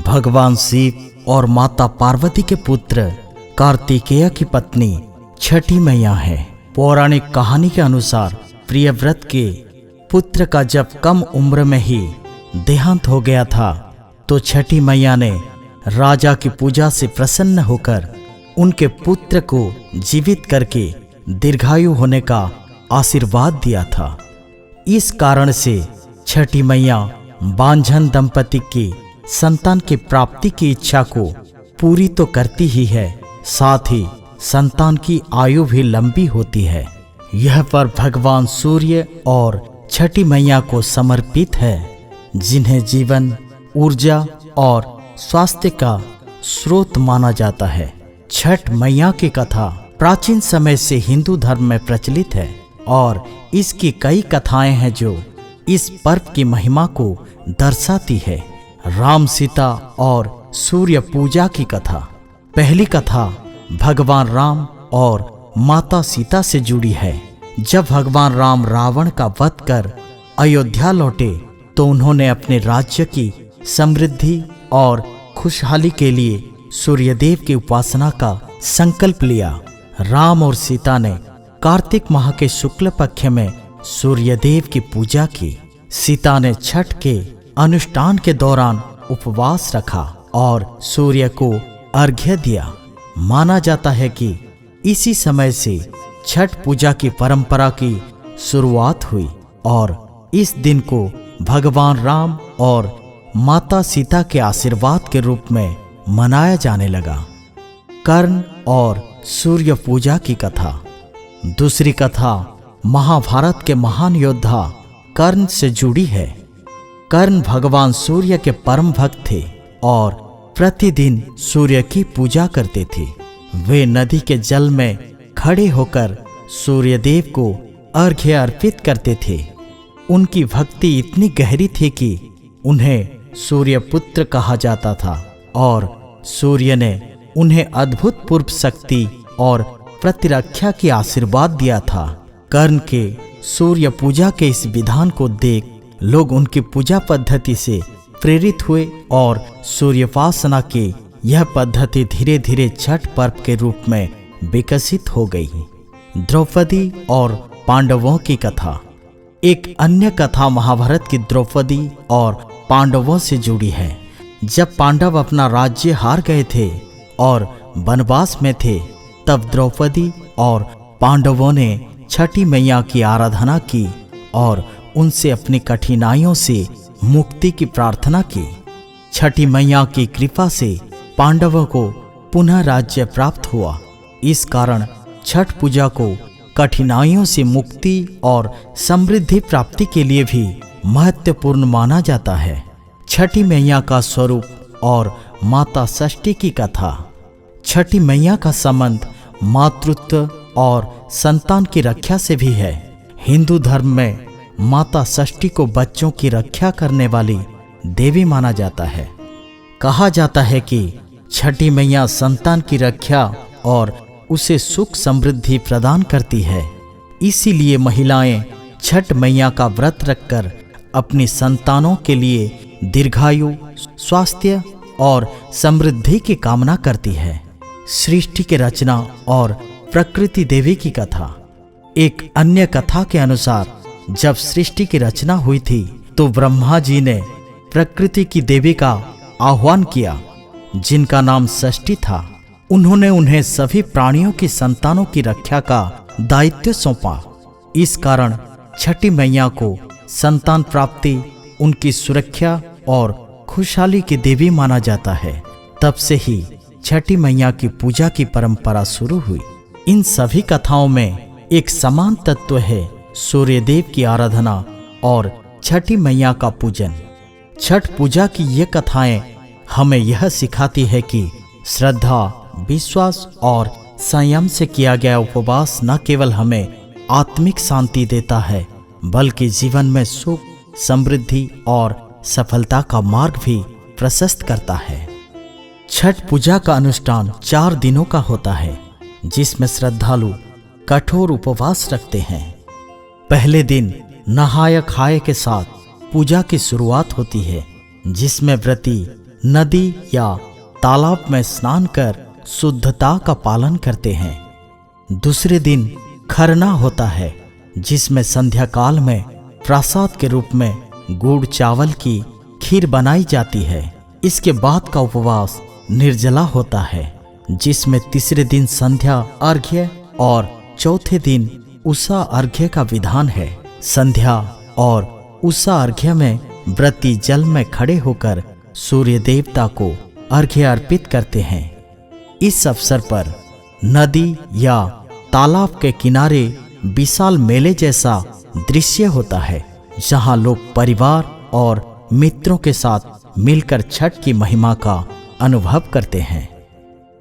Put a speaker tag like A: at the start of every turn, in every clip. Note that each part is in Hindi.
A: भगवान शिव और माता पार्वती के पुत्र कार्तिकेय की पत्नी छठी मैया है। पौराणिक कहानी के अनुसार प्रियव्रत के पुत्र का जब कम उम्र में ही देहांत हो गया था तो छठी मैया ने राजा की पूजा से प्रसन्न होकर उनके पुत्र को जीवित करके दीर्घायु होने का आशीर्वाद दिया था। इस कारण से छठी मैया बांझन दंपति की संतान की प्राप्ति की इच्छा को पूरी तो करती ही है, साथ ही संतान की आयु भी लंबी होती है। यह पर्व भगवान सूर्य और छठी मैया को समर्पित है, जिन्हें जीवन, ऊर्जा और स्वास्थ्य का स्रोत माना जाता है। छठ मैया की कथा प्राचीन समय से हिंदू धर्म में प्रचलित है और इसकी कई कथाएं हैं जो इस पर्व की महिमा को दर्शाती है। राम, सीता और सूर्य पूजा की कथा। पहली कथा भगवान राम और माता सीता से जुड़ी है। जब भगवान राम रावण का वध कर अयोध्या लौटे तो उन्होंने अपने राज्य की समृद्धि और खुशहाली के लिए सूर्यदेव की उपासना का संकल्प लिया। राम और सीता ने कार्तिक माह के शुक्ल पक्ष में सूर्यदेव की पूजा की। सीता ने छठ के अनुष्ठान के दौरान उपवास रखा और सूर्य को अर्घ्य दिया। माना जाता है कि इसी समय से छठ पूजा की परंपरा की शुरुआत हुई और इस दिन को भगवान राम और माता सीता के आशीर्वाद के रूप में मनाया जाने लगा। कर्ण और सूर्य पूजा की कथा। दूसरी कथा महाभारत के महान योद्धा कर्ण से जुड़ी है। कर्ण भगवान सूर्य के परम भक्त थे और प्रतिदिन सूर्य की पूजा करते थे। वे नदी के जल में खड़े होकर सूर्यदेव को अर्घ्य अर्पित करते थे। उनकी भक्ति इतनी गहरी थी कि उन्हें सूर्यपुत्र कहा जाता था और सूर्य ने उन्हें अद्भुत पूर्व शक्ति और प्रतिरक्षा की आशीर्वाद दिया था। कर्ण के सूर्य पूजा के इस विधान को देख लोग उनकी पूजा पद्धति से प्रेरित हुए और सूर्योपासना की यह पद्धति धीरे धीरे छठ पर्व के रूप में विकसित हो गई। द्रौपदी और पांडवों की कथा। एक अन्य कथा महाभारत की द्रौपदी और पांडवों से जुड़ी है। जब पांडव अपना राज्य हार गए थे और वनवास में थे तब द्रौपदी और पांडवों ने छठी मैया की आराधना की और उनसे अपनी कठिनाइयों से मुक्ति की प्रार्थना की। छठी मैया की कृपा से पांडवों को पुनः राज्य प्राप्त हुआ। इस कारण छठ पूजा को कठिनाइयों से मुक्ति और समृद्धि प्राप्ति के लिए भी महत्वपूर्ण माना जाता है। छठी मैया का स्वरूप और माता षष्ठी की कथा। छठी मैया का संबंध मातृत्व और संतान की रक्षा से भी है। हिंदू धर्म में माता षष्ठी को बच्चों की रक्षा करने वाली देवी माना जाता है। कहा जाता है कि छठी मैया संतान की रक्षा और उसे सुख समृद्धि प्रदान करती है। इसीलिए महिलाएं छठ मैया का व्रत रखकर अपनी संतानों के लिए दीर्घायु, स्वास्थ्य और समृद्धि की कामना करती है। सृष्टि की रचना और प्रकृति देवी की कथा। एक अन्य कथा के अनुसार जब सृष्टि की रचना हुई थी तो ब्रह्मा जी ने प्रकृति की देवी का आह्वान किया, जिनका नाम षष्ठी था। उन्होंने उन्हें सभी प्राणियों की संतानों की रक्षा का दायित्व सौंपा। इस कारण छठी मैया को संतान प्राप्ति, उनकी सुरक्षा और खुशहाली की देवी माना जाता है। तब से ही छठी मैया की पूजा की परंपरा शुरू हुई। इन सभी कथाओं में एक समान तत्व है, सूर्यदेव की आराधना और छठी मैया का पूजन। छठ पूजा की ये कथाएं हमें यह सिखाती है कि श्रद्धा, विश्वास और संयम से किया गया उपवास न केवल हमें आत्मिक शांति देता है बल्कि जीवन में सुख, समृद्धि और सफलता का मार्ग भी प्रशस्त करता है। छठ पूजा का अनुष्ठान 4 दिनों का होता है, जिसमें श्रद्धालु कठोर उपवास रखते हैं। पहले दिन नहाय खाए के साथ पूजा की शुरुआत होती है, जिसमें व्रती नदी या तालाब में स्नान कर शुद्धता का पालन करते हैं। दूसरे दिन खरना होता है, जिसमें संध्या काल में प्रसाद के रूप में गुड़ चावल की खीर बनाई जाती है। इसके बाद का उपवास निर्जला होता है, जिसमें तीसरे दिन संध्या अर्घ्य और चौथे दिन उषा अर्घ्य का विधान है। संध्या और उषा अर्घ्य में व्रती जल में खड़े होकर सूर्य देवता को अर्घ्य अर्पित करते हैं। इस अवसर पर नदी या तालाब के किनारे विशाल मेले जैसा दृश्य होता है, जहां लोग परिवार और मित्रों के साथ मिलकर छठ की महिमा का अनुभव करते हैं।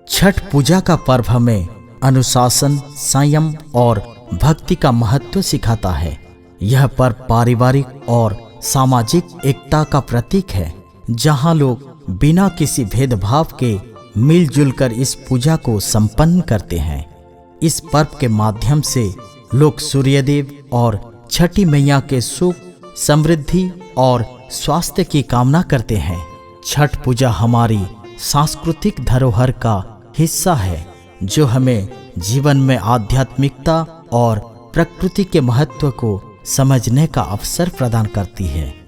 A: छठ पूजा का पर्व हमें अनुशासन, संयम और भक्ति का महत्व सिखाता है। यह पर्व पारिवारिक और सामाजिक एकता का प्रतीक है, जहां लोग बिना किसी भेदभाव के मिलजुल कर इस पूजा को संपन्न करते हैं। इस पर्व के माध्यम से लोग सूर्यदेव और छठी मैया के सुख, समृद्धि और स्वास्थ्य की कामना करते हैं। छठ पूजा हमारी सांस्कृतिक धरोहर का हिस्सा है, जो हमें जीवन में आध्यात्मिकता और प्रकृति के महत्व को समझने का अवसर प्रदान करती है।